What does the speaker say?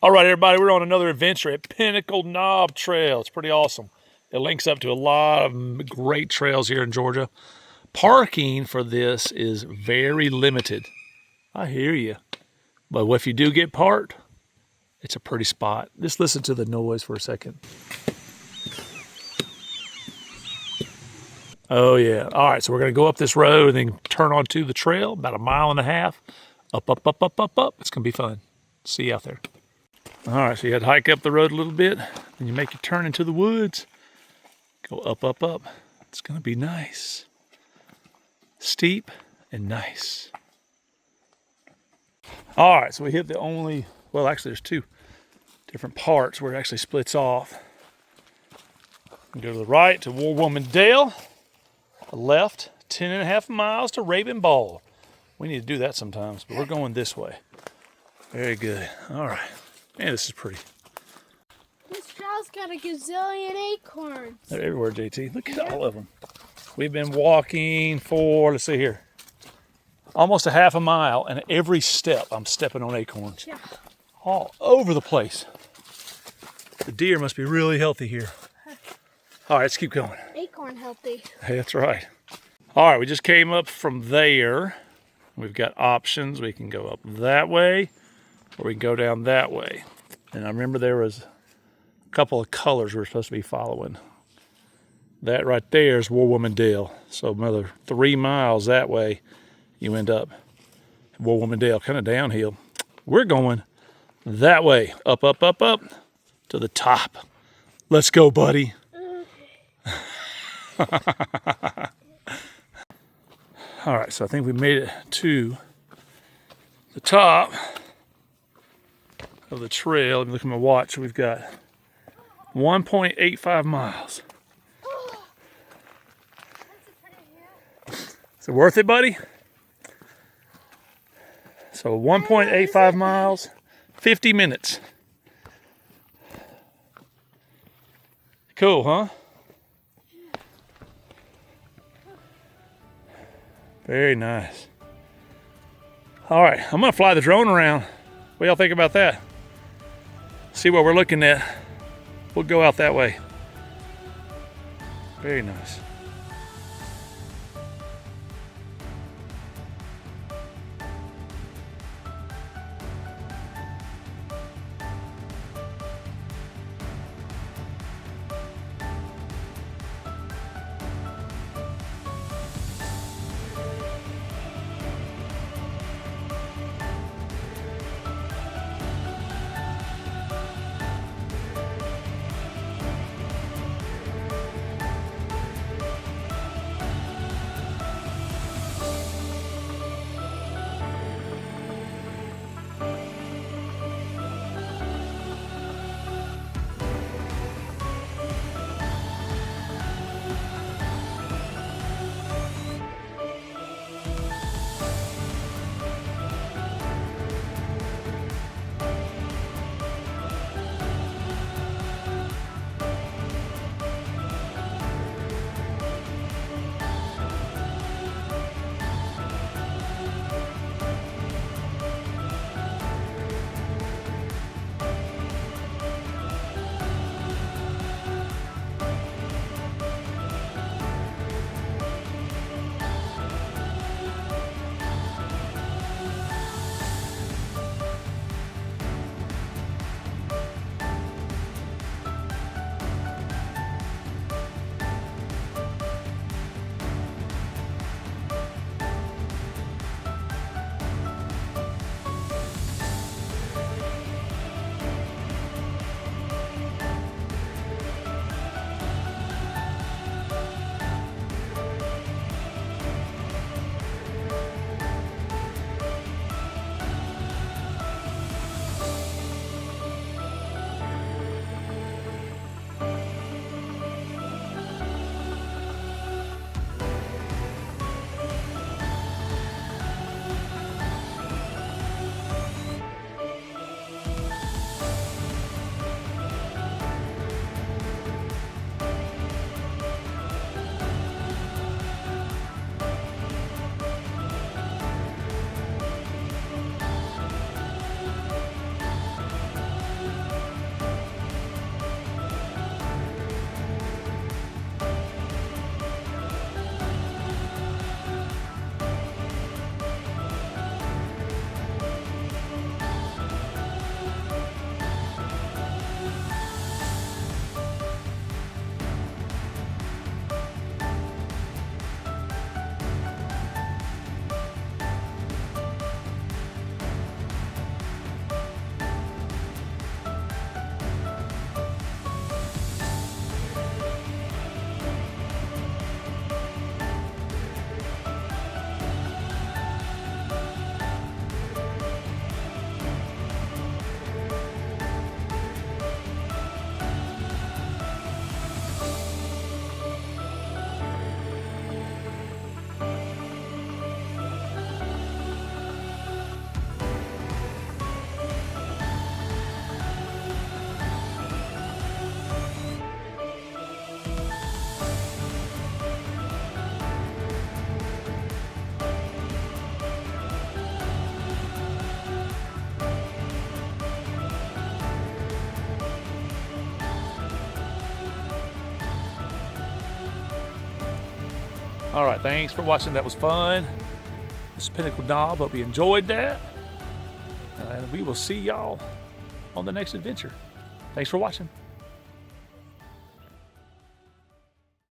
All right, everybody, we're on another adventure at Pinnacle Knob Trail. It's pretty awesome. It links up to a lot of great trails here in Georgia. Parking for this is very limited. I hear you. But if you do get parked, it's a pretty spot. Just listen to the noise for a second. Oh, yeah. All right, so we're going to go up this road and then turn onto the trail, about 1.5 miles. Up, up, up, up, up, up. It's going to be fun. See you out there. All right, so you had to hike up the road a little bit, then you make your turn into the woods. Go up, up, up. It's going to be nice. Steep and nice. All right, so we hit the only, well, actually there's two different parts where it actually splits off. We go to the right to War Woman Dale. The left, 10.5 miles to Raven Ball. We need to do that sometimes, but we're going this way. Very good. All right. Man, this is pretty. This trail's got a gazillion acorns. They're everywhere, JT. Look at all of them. We've been walking for, let's see here, almost 1/2 mile, and every step I'm stepping on acorns. Yeah. All over the place. The deer must be really healthy here. All right, let's keep going. Acorn healthy. Hey, that's right. All right, we just came up from there. We've got options. We can go up that way, or we can go down that way. And I remember there was a couple of colors we were supposed to be following. That right there is War Woman Dale. So another 3 miles that way, you end up War Woman Dale, kind of downhill. We're going that way, up, up, up, up to the top. Let's go, buddy. All right, so I think we made it to the top of the trail. Let me look at my watch. We've got 1.85 miles. Is it worth it, buddy? So 1.85 miles, 50 minutes. Cool, huh? Very nice. All right, I'm gonna fly the drone around. What y'all think about that? See what we're looking at. We'll go out that way. Very nice. All right, thanks for watching. That was fun. This is Pinnacle Knob. Hope you enjoyed that. And we will see y'all on the next adventure. Thanks for watching.